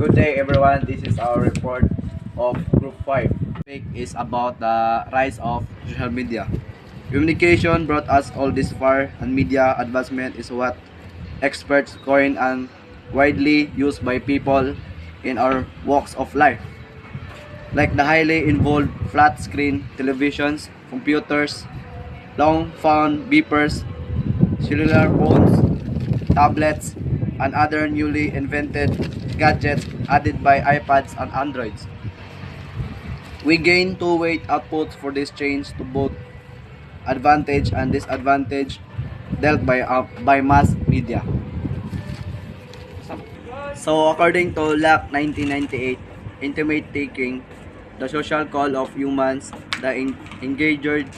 Good day everyone, this is our report of Group 5. Topic is about the rise of social media. Communication brought us all this far and media advancement is what experts coin and widely used by people in our walks of life. Like the highly involved flat screen televisions, computers, long phone beepers, cellular phones, tablets, and other newly invented gadgets added by iPads and Androids. We gain two-way outputs for this change to both advantage and disadvantage dealt by mass media. So according to Locke 1998, intimate taking, the social call of humans, the engaged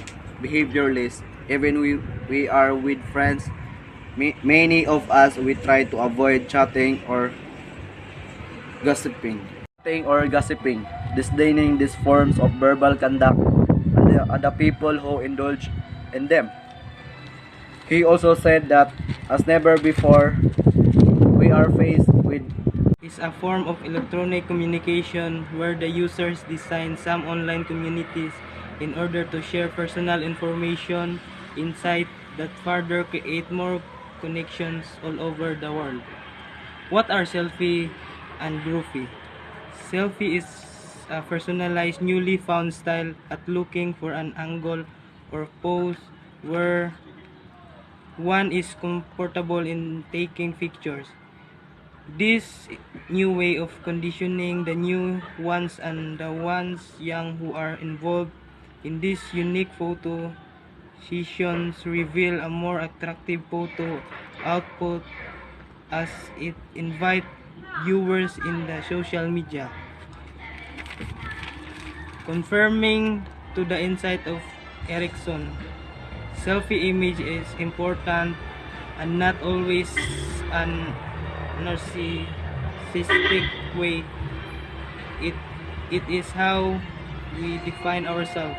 behavioralist, even we are with friends, many of us we try to avoid chatting or gossiping. Disdaining these forms of verbal conduct and the people who indulge in them. He also said that, as never before, we are faced with Is a form of electronic communication where the users design some online communities in order to share personal information, insight that further create more connections all over the world. What are selfie and groupie? Selfie is a personalized newly found style at looking for an angle or pose where one is comfortable in taking pictures. This new way of conditioning the new ones and the ones young who are involved in these unique photo sessions reveal a more attractive photo output as it invites viewers in the social media, confirming to the insight of Erickson. Selfie image is important and not always an narcissistic way. It, it is how we define ourselves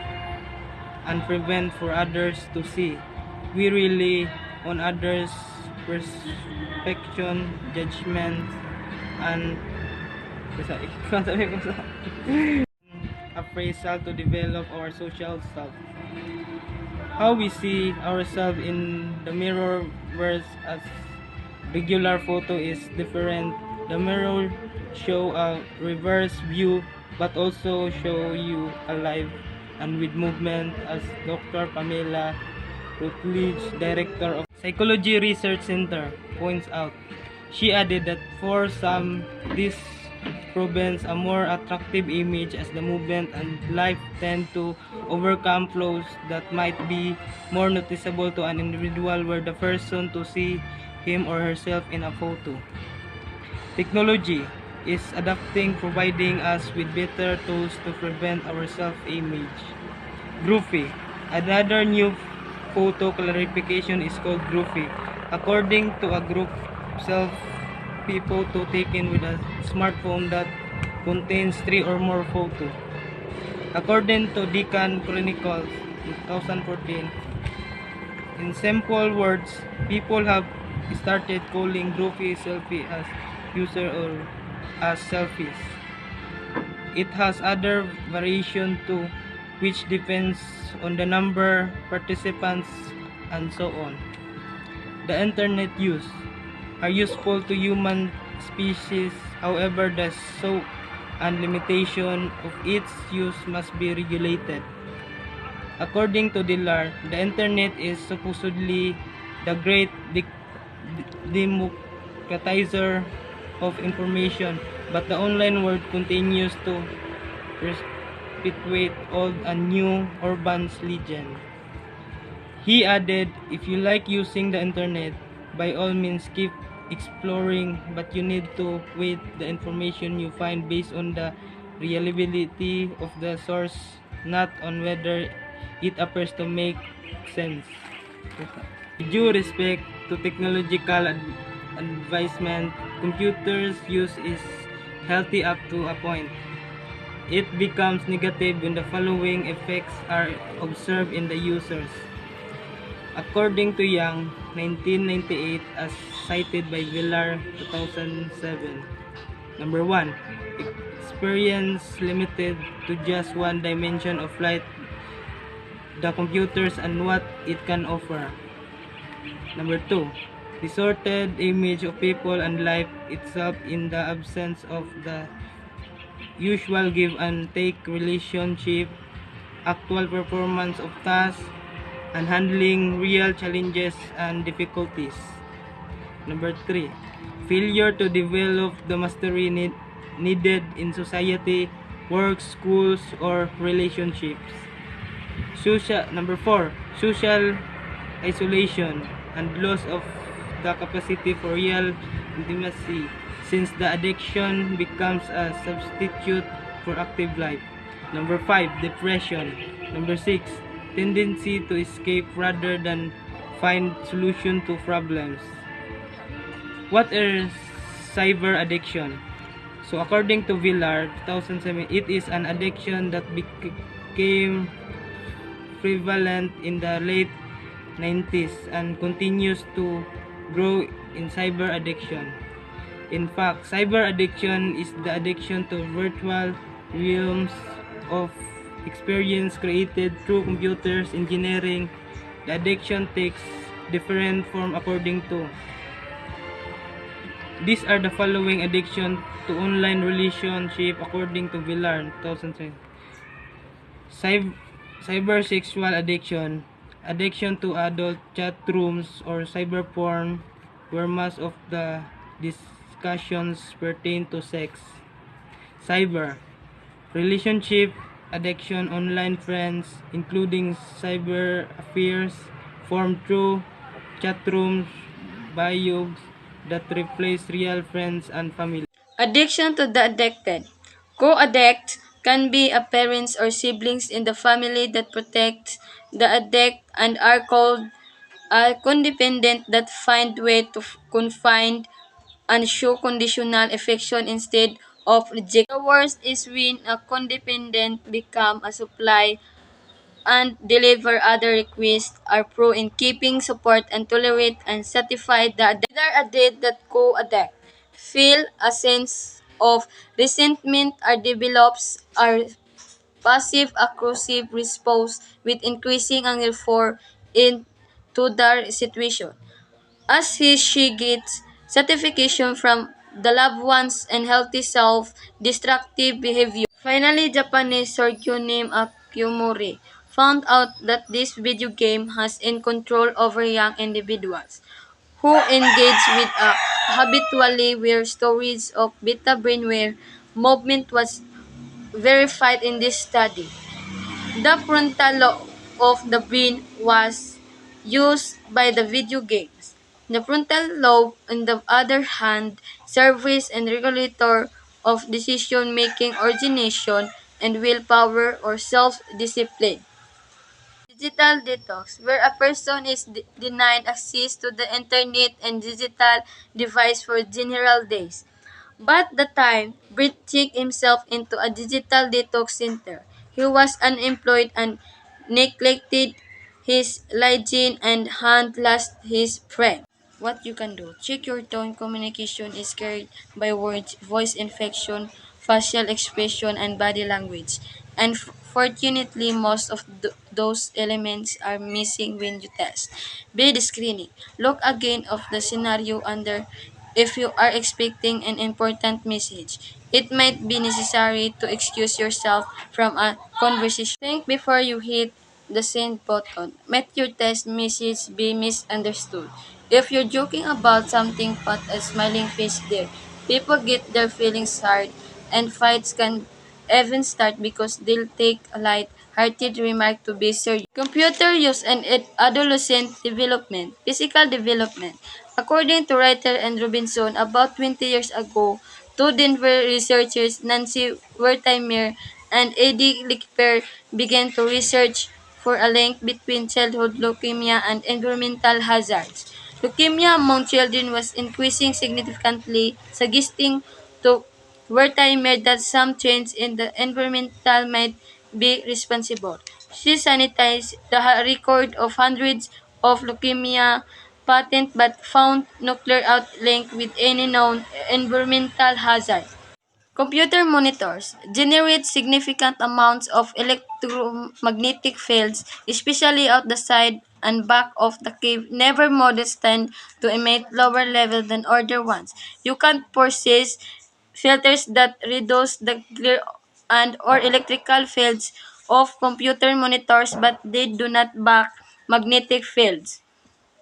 and prevent for others to see. We rely on others' perception, judgment, and appraisal to develop our social self. How we see ourselves in the mirror versus as regular photo is different. The mirror show a reverse view but also show you alive and with movement, as Dr. Pamela Rutledge, director of Psychology Research Center, points out. She added that for some, this provides a more attractive image as the movement and life tend to overcome flaws that might be more noticeable to an individual where the person to see him or herself in a photo. Technology is adapting, providing us with better tools to prevent our self-image. Groupie. Another new photo clarification is called groupie. According to a group selfie photo taken with a smartphone that contains 3 or more photos. According to Deccan Chronicles 2014, in simple words, people have started calling groupie selfie as user or as selfies. It has other variation too, which depends on the number participants and so on. The internet use are useful to human species, however the scope and limitation of its use must be regulated. According to Dillard, the internet is supposedly the great democratizer of information, but the online world continues to perpetuate old and new urban legend. He added, if you like using the internet, by all means keep exploring, but you need to weigh the information you find based on the reliability of the source, not on whether it appears to make sense. With due respect to technological advancement, computers use is healthy up to a point. It becomes negative when the following effects are observed in the users. According to Young, 1998, as cited by Villar, 2007, Number 1. Experience limited to just one dimension of light, the computers and what it can offer. Number 2. Distorted image of people and life itself in the absence of the usual give and take relationship, actual performance of tasks, and handling real challenges and difficulties. Number 3. Failure to develop the mastery needed in society, work, schools, or relationships. Number 4. Social isolation and loss of the capacity for real intimacy since the addiction becomes a substitute for active life. Number 5. Depression. Number 6. Tendency to escape rather than find solution to problems. What is cyber addiction? So according to Villar, 2007, it is an addiction that became prevalent in the late 90s and continues to grow in cyber addiction. In fact, cyber addiction is the addiction to virtual realms of experience created through computers engineering. The addiction takes different form according to. These are the following addiction to online relationship according to Villar 2010. Cybersexual addiction, addiction to adult chat rooms or cyber porn, where most of the discussions pertain to sex. Cyber, relationship addiction, online friends, including cyber affairs, formed through chat rooms, bios that replace real friends and family. Addiction to the addicted. Co-addict can be a parents or siblings in the family that protect the addict and are called a codependent that find way to confine and show conditional affection instead of rejection. The worst is when a codependent become a supply and deliver other requests are pro in keeping support and tolerate and satisfy the either a date that co-addict feel a sense of resentment or develops a passive aggressive response with increasing and therefore into the situation as she gets satisfaction from the loved ones and healthy self-destructive behavior. Finally, Japanese surgeon named Akumori found out that this video game has in control over young individuals who engage with a habitually where stories of beta brainware movement was verified in this study. The frontal lobe of the brain was used by the video games. The frontal lobe, on the other hand, serves and regulator of decision-making, origination, and willpower or self-discipline. Digital detox, where a person is denied access to the internet and digital device for general days. But the time, Britt checked himself into a digital detox center. He was unemployed and neglected his hygiene and had lost his friend. What you can do. Check your tone. Communication is carried by words, voice inflection, facial expression, and body language. And fortunately, most of those elements are missing when you test. Be the screening. Look again of the scenario under if you are expecting an important message. It might be necessary to excuse yourself from a conversation. Think before you hit the send button. Might your test message be misunderstood? If you're joking about something, put a smiling face there. People get their feelings hurt, and fights can even start because they'll take a light-hearted remark to be serious. Computer use and adolescent development, physical development. According to Reiter and Robinson, about 20 years ago, two Denver researchers, Nancy Wertheimer and Eddie Lickper, began to research for a link between childhood leukemia and environmental hazards. Leukemia among children was increasing significantly, suggesting to Wertheimer that some change in the environmental might be responsible. She sanitized the record of hundreds of leukemia patents but found nuclear outlink with any known environmental hazard. Computer monitors generate significant amounts of electromagnetic fields, especially out the side and back of the cave. Never models tend to emit lower level than other ones. You can purchase filters that reduce the glare and or electrical fields of computer monitors, but they do not back magnetic fields.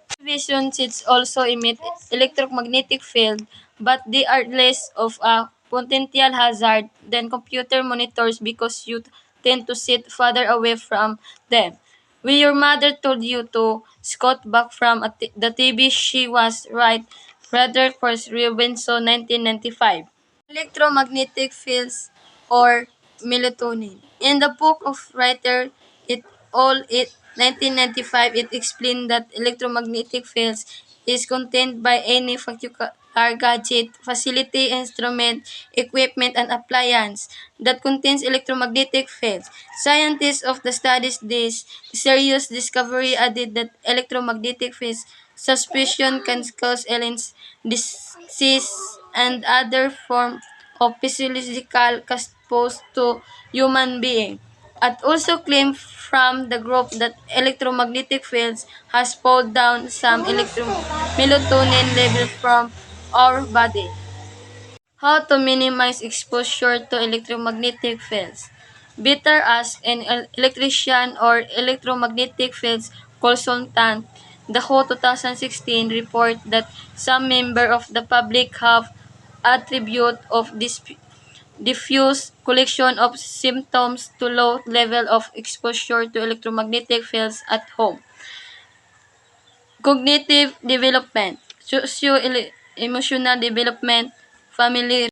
Television sets also emit electromagnetic field, but they are less of a potential hazard than computer monitors because you tend to sit farther away from them. When your mother told you to scoot back from the TV, she was right. Rather First Robinson 1995. Electromagnetic fields or melatonin. In the book of writer it 1995 it explained that electromagnetic fields is contained by any particular gadget, facility, instrument, equipment, and appliance that contains electromagnetic fields. Scientists of the studies this serious discovery added that electromagnetic fields suspicion can cause Ellen's disease and other form of physiological exposed to human being. At also claimed from the group that electromagnetic fields has pulled down some melatonin level from our body. How to minimize exposure to electromagnetic fields? Better ask an electrician or electromagnetic fields consultant. The WHO 2016 report that some member of the public have attribute of this diffuse collection of symptoms to low level of exposure to electromagnetic fields at home. Cognitive development, socio-emotional development, family